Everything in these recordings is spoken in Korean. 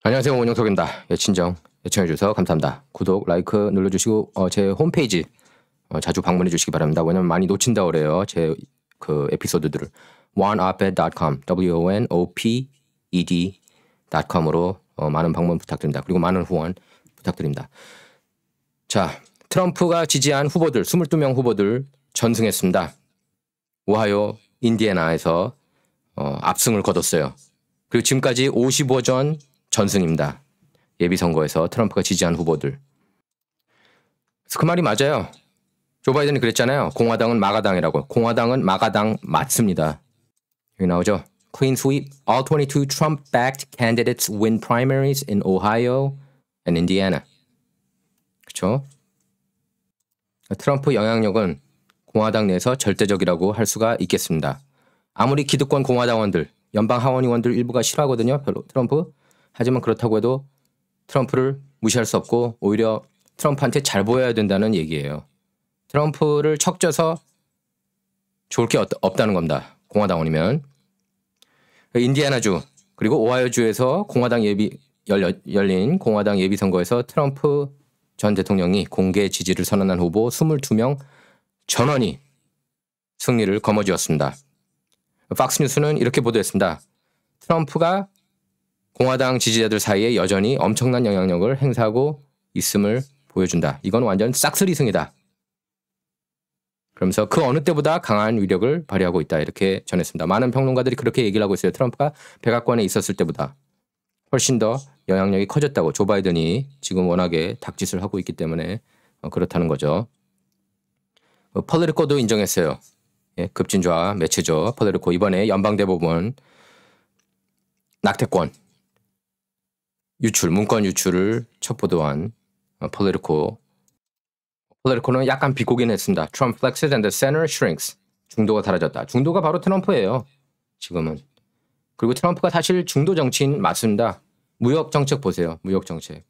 안녕하세요. 원영석입니다. 친정 시청해주셔서 감사합니다. 구독, 라이크 눌러주시고 제 홈페이지 자주 방문해 주시기 바랍니다. 왜냐면 많이 놓친다고 그래요. 제 그 에피소드들을 oneoped.com wonoped.com으로 많은 방문 부탁드립니다. 그리고 많은 후원 부탁드립니다. 자, 트럼프가 지지한 후보들 22명 후보들 전승했습니다. 오하이오, 인디애나에서 압승을 거뒀어요. 그리고 지금까지 55전 전승입니다. 예비선거에서 트럼프가 지지한 후보들. 그래서 그 말이 맞아요. 조 바이든이 그랬잖아요. 공화당은 마가당이라고. 공화당은 마가당 맞습니다. 여기 나오죠. Clean sweep. All 22 Trump-backed candidates win primaries in Ohio and Indiana. 그렇죠? 트럼프 영향력은 공화당 내에서 절대적이라고 할 수가 있겠습니다. 아무리 기득권 공화당원들, 연방 하원 의원들 일부가 싫어하거든요. 별로 트럼프. 하지만 그렇다고 해도 트럼프를 무시할 수 없고 오히려 트럼프한테 잘 보여야 된다는 얘기예요. 트럼프를 척져서 좋을 게 없다는 겁니다. 공화당원이면. 인디애나주 그리고 오하이오주에서 공화당 열린 공화당 예비선거에서 트럼프 전 대통령이 공개 지지를 선언한 후보 22명 전원이 승리를 거머쥐었습니다. 팍스뉴스는 이렇게 보도했습니다. 트럼프가 공화당 지지자들 사이에 여전히 엄청난 영향력을 행사하고 있음을 보여준다. 이건 완전 싹쓸이 승이다. 그러면서 그 어느 때보다 강한 위력을 발휘하고 있다. 이렇게 전했습니다. 많은 평론가들이 그렇게 얘기를 하고 있어요. 트럼프가 백악관에 있었을 때보다 훨씬 더 영향력이 커졌다고. 조 바이든이 지금 워낙에 닭짓을 하고 있기 때문에 그렇다는 거죠. 폴리티코도 인정했어요. 예, 급진좌 매체죠. 폴리티코 이번에 연방대법원 낙태권 유출, 문건 유출을 첫 보도한 폴리티코는 약간 비꼬긴 했습니다. Trump flexes and the center shrinks. 중도가 사라졌다. 중도가 바로 트럼프예요. 지금은. 그리고 트럼프가 사실 중도 정치인 맞습니다. 무역 정책 보세요. 무역 정책.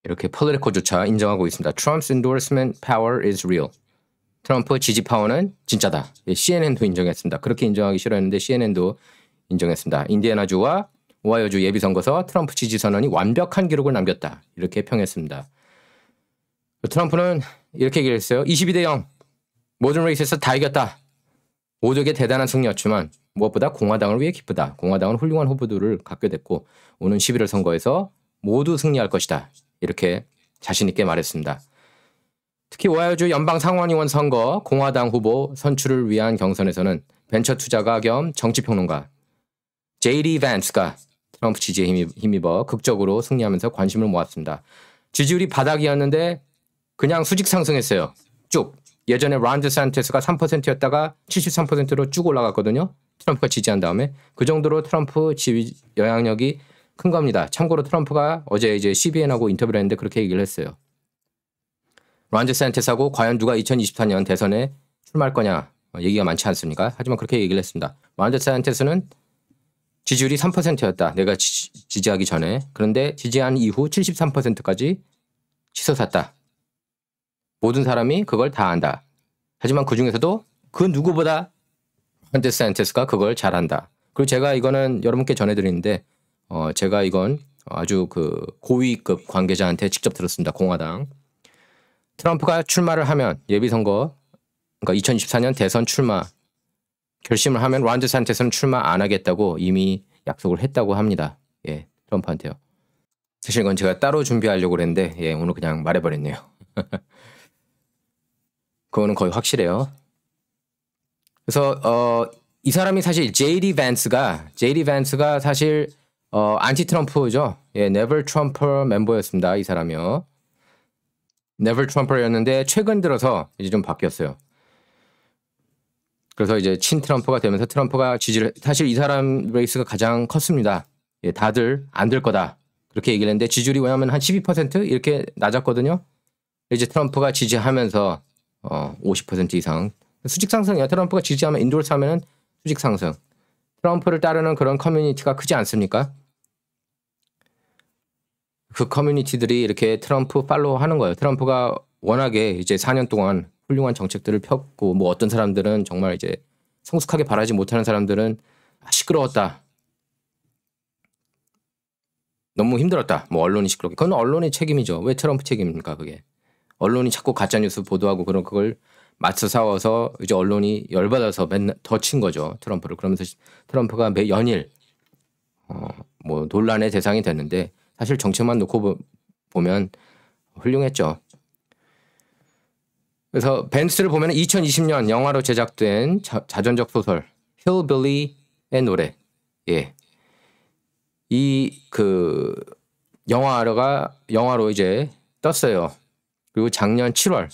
이렇게 폴리티코조차 인정하고 있습니다. Trump's endorsement power is real. 트럼프 지지 파워는 진짜다. CNN도 인정했습니다. 그렇게 인정하기 싫었는데 CNN도 인정했습니다. 인디애나주와 오하이오주 예비선거에서 트럼프 지지 선언이 완벽한 기록을 남겼다. 이렇게 평했습니다. 트럼프는 이렇게 얘기를 했어요. 22대 0. 모든 레이스에서 다 이겼다. 모두에게 대단한 승리였지만 무엇보다 공화당을 위해 기쁘다. 공화당은 훌륭한 후보들을 갖게 됐고 오는 11월 선거에서 모두 승리할 것이다. 이렇게 자신 있게 말했습니다. 특히 오하이오주 연방 상원의원 선거 공화당 후보 선출을 위한 경선에서는 벤처 투자가 겸 정치평론가 JD 밴스가 트럼프 지지에 힘입어 극적으로 승리하면서 관심을 모았습니다. 지지율이 바닥이었는데 그냥 수직 상승했어요. 쭉. 예전에 론 데산티스가 3%였다가 73%로 쭉 올라갔거든요. 트럼프가 지지한 다음에. 그 정도로 트럼프 지지 영향력이 큰 겁니다. 참고로 트럼프가 어제 이제 CBN하고 인터뷰를 했는데 그렇게 얘기를 했어요. 론 데산티스하고 과연 누가 2024년 대선에 출마할 거냐 얘기가 많지 않습니까? 하지만 그렇게 얘기를 했습니다. 론 데산티스는 지지율이 3%였다. 내가 지지하기 전에. 그런데 지지한 이후 73%까지 치솟았다. 모든 사람이 그걸 다 안다. 하지만 그중에서도 그 누구보다 론 데산티스가 그걸 잘한다. 그리고 제가 이거는 여러분께 전해드리는데 제가 이건 아주 그 고위급 관계자한테 직접 들었습니다. 공화당. 트럼프가 출마를 하면 예비선거 그러니까 2024년 대선 출마 결심을 하면 론 데산티스는 출마 안 하겠다고 이미 약속을 했다고 합니다. 예, 트럼프한테요. 사실 이건 제가 따로 준비하려고 그랬는데 예, 오늘 그냥 말해버렸네요. 그거는 거의 확실해요. 그래서 이 사람이 사실 JD 밴스가 사실 안티 트럼프죠. 예, Never Trumper 멤버였습니다. 이 사람이요. Never Trumper였는데 최근 들어서 이제 좀 바뀌었어요. 그래서 이제 친 트럼프가 되면서 트럼프가 지지를 사실 이 사람 레이스가 가장 컸습니다. 예, 다들 안 될 거다. 그렇게 얘기를 했는데 지지율이 왜냐하면 한 12% 이렇게 낮았거든요. 이제 트럼프가 지지하면서 50% 이상 수직 상승이야. 트럼프가 지지하면 인도르스 하면은 수직 상승. 트럼프를 따르는 그런 커뮤니티가 크지 않습니까? 그 커뮤니티들이 이렇게 트럼프 팔로우 하는 거예요. 트럼프가 워낙에 이제 4년 동안 훌륭한 정책들을 폈고 뭐 어떤 사람들은 정말 이제 성숙하게 바라지 못하는 사람들은 시끄러웠다. 너무 힘들었다. 뭐 언론이 시끄럽게. 그건 언론의 책임이죠. 왜 트럼프 책임입니까, 그게? 언론이 자꾸 가짜뉴스 보도하고 그걸 맞서 싸워서 이제 언론이 열받아서 맨날 더 친 거죠. 트럼프를. 그러면서 트럼프가 매 연일 뭐 논란의 대상이 됐는데 사실 정책만 놓고 보면 훌륭했죠. 그래서 벤스를 보면 2020년 영화로 제작된 자전적 소설 힐빌리의 노래. 예. 이 영화로 이제 떴어요. 그리고 작년 7월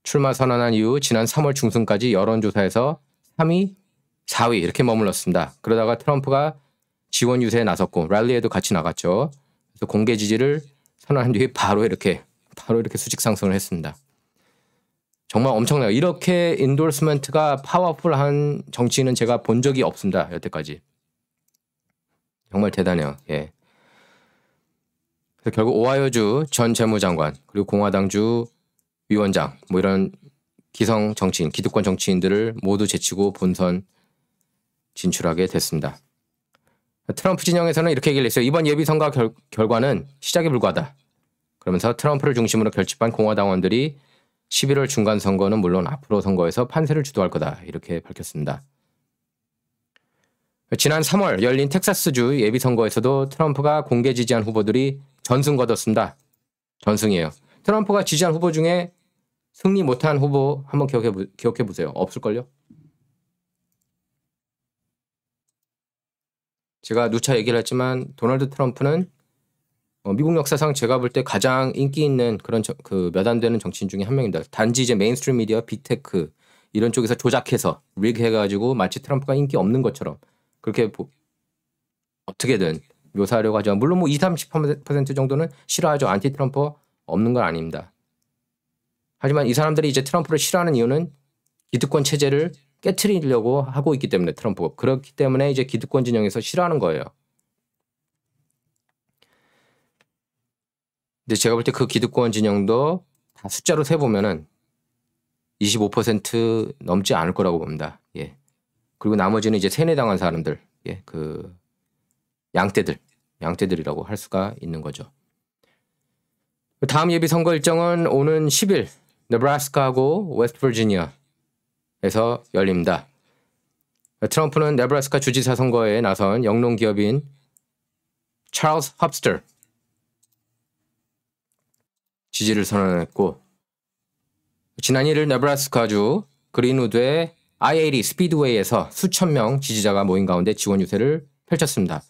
출마 선언한 이후 지난 3월 중순까지 여론조사에서 3위, 4위 이렇게 머물렀습니다. 그러다가 트럼프가 지원 유세에 나섰고 랠리에도 같이 나갔죠. 그래서 공개 지지를 선언한 뒤에 바로 이렇게 수직 상승을 했습니다. 정말 엄청나요. 이렇게 인도스먼트가 파워풀한 정치인은 제가 본 적이 없습니다. 여태까지. 정말 대단해요. 예. 그래서 결국 오하이오주 전 재무장관 그리고 공화당주 위원장 뭐 이런 기성 정치인, 기득권 정치인들을 모두 제치고 본선 진출하게 됐습니다. 트럼프 진영에서는 이렇게 얘기를 했어요. 이번 예비선거 결과는 시작에 불과하다. 그러면서 트럼프를 중심으로 결집한 공화당원들이 11월 중간선거는 물론 앞으로 선거에서 판세를 주도할 거다. 이렇게 밝혔습니다. 지난 3월 열린 텍사스주 예비선거에서도 트럼프가 공개 지지한 후보들이 전승 거뒀습니다. 전승이에요. 트럼프가 지지한 후보 중에 승리 못한 후보 한번 기억해 보세요. 없을걸요? 제가 누차 얘기를 했지만 도널드 트럼프는 미국 역사상 제가 볼 때 가장 인기 있는 그런 몇 안 되는 정치인 중에 한 명입니다. 단지 이제 메인스트림 미디어, 빅테크 이런 쪽에서 조작해서 릭 해가지고 마치 트럼프가 인기 없는 것처럼 그렇게 어떻게든 묘사하려고 하죠. 물론 뭐 20-30% 정도는 싫어하죠. 안티 트럼프 없는 건 아닙니다. 하지만 이 사람들이 이제 트럼프를 싫어하는 이유는 기득권 체제를 깨트리려고 하고 있기 때문에 트럼프가. 그렇기 때문에 이제 기득권 진영에서 싫어하는 거예요. 근데 제가 볼 때 그 기득권 진영도 다 숫자로 세보면은 25% 넘지 않을 거라고 봅니다. 예. 그리고 나머지는 이제 세뇌당한 사람들, 예, 양떼들이라고 할 수가 있는 거죠. 다음 예비 선거 일정은 오는 10일 네브라스카하고 웨스트버지니아에서 열립니다. 트럼프는 네브라스카 주지사 선거에 나선 영농 기업인 찰스 헙스터 지지를 선언했고 지난 1일 네브라스카주 그린우드의 I-80 스피드웨이에서 수천 명 지지자가 모인 가운데 지원 유세를 펼쳤습니다.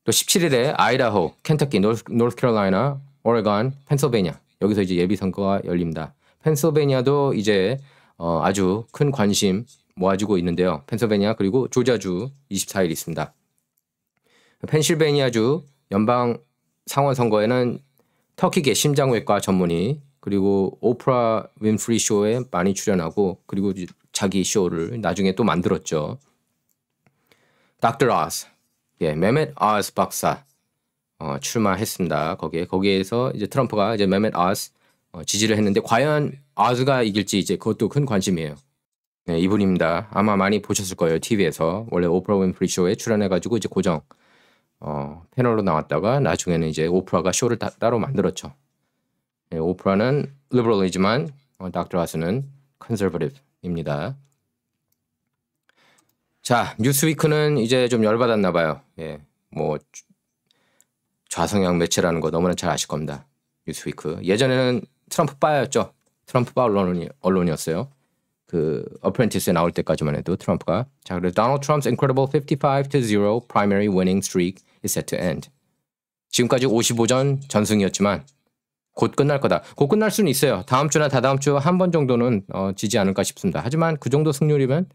또 17일에 아이다호, 켄터키, 노스캐롤라이나, 오레곤, 펜실베니아 여기서 이제 예비 선거가 열립니다. 펜실베니아도 이제 아주 큰 관심 모아지고 있는데요. 펜실베니아 그리고 조지아주 24일 있습니다. 펜실베니아주 연방 상원 선거에는 터키계 심장외과 전문의 그리고 오프라 윈프리 쇼에 많이 출연하고 그리고 자기 쇼를 나중에 또 만들었죠. 닥터 오즈, 예, 메멧 오즈 박사 출마했습니다. 거기에서 이제 트럼프가 이제 메멧 오즈 지지를 했는데 과연 오즈가 이길지 이제 그것도 큰 관심이에요. 네, 이분입니다. 아마 많이 보셨을 거예요. TV에서 원래 오프라 윈프리 쇼에 출연해가지고 이제 고정 패널로 나왔다가 나중에는 이제 오프라가 쇼를 따로 만들었죠. 네, 오프라는 리버럴이지만 닥터 오즈는 컨서버티브입니다. 자, 뉴스위크는 이제 좀 열받았나 봐요. 예, 뭐 좌성향 매체라는 거 너무나 잘 아실 겁니다. 뉴스위크. 예전에는 트럼프 바였죠. 트럼프 바 언론이었어요. 그 어프렌티스에 나올 때까지만 해도 트럼프가. 자, 그래서 Donald Trump's incredible 55-0 primary winning streak is set to end. 지금까지 55전 전승이었지만 곧 끝날 거다. 곧 끝날 수는 있어요. 다음 주나 다다음 주 한 번 정도는 지지 않을까 싶습니다. 하지만 그 정도 승률이면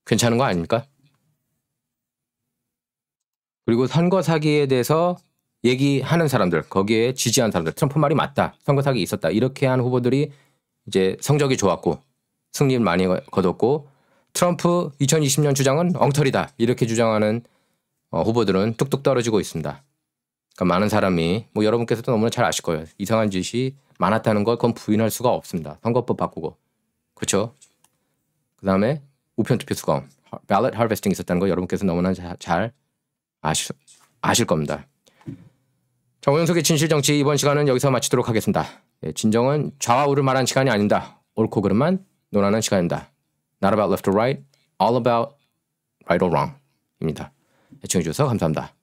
괜찮은 거 아닙니까? 그리고 선거 사기에 대해서 얘기하는 사람들, 거기에 지지한 사람들, 트럼프 말이 맞다, 선거 사기 있었다 이렇게 한 후보들이 이제 성적이 좋았고 승리를 많이 거뒀고 트럼프 2020년 주장은 엉터리다 이렇게 주장하는 후보들은 뚝뚝 떨어지고 있습니다. 그러니까 많은 사람이 뭐 여러분께서도 너무나 잘 아실 거예요. 이상한 짓이 많았다는 걸 그건 부인할 수가 없습니다. 선거법 바꾸고. 그렇죠? 그다음에 우편 투표 수감, ballot harvesting 있었다는 거 여러분께서 너무나 잘 아실 겁니다. 자, 오영석의 진실정치 이번 시간은 여기서 마치도록 하겠습니다. 예, 진정은 좌와 우를 말하는 시간이 아닙니다. 옳고 그름만 논하는 시간입니다. Not about left or right, all about right or wrong 입니다. 시청해 주셔서 감사합니다.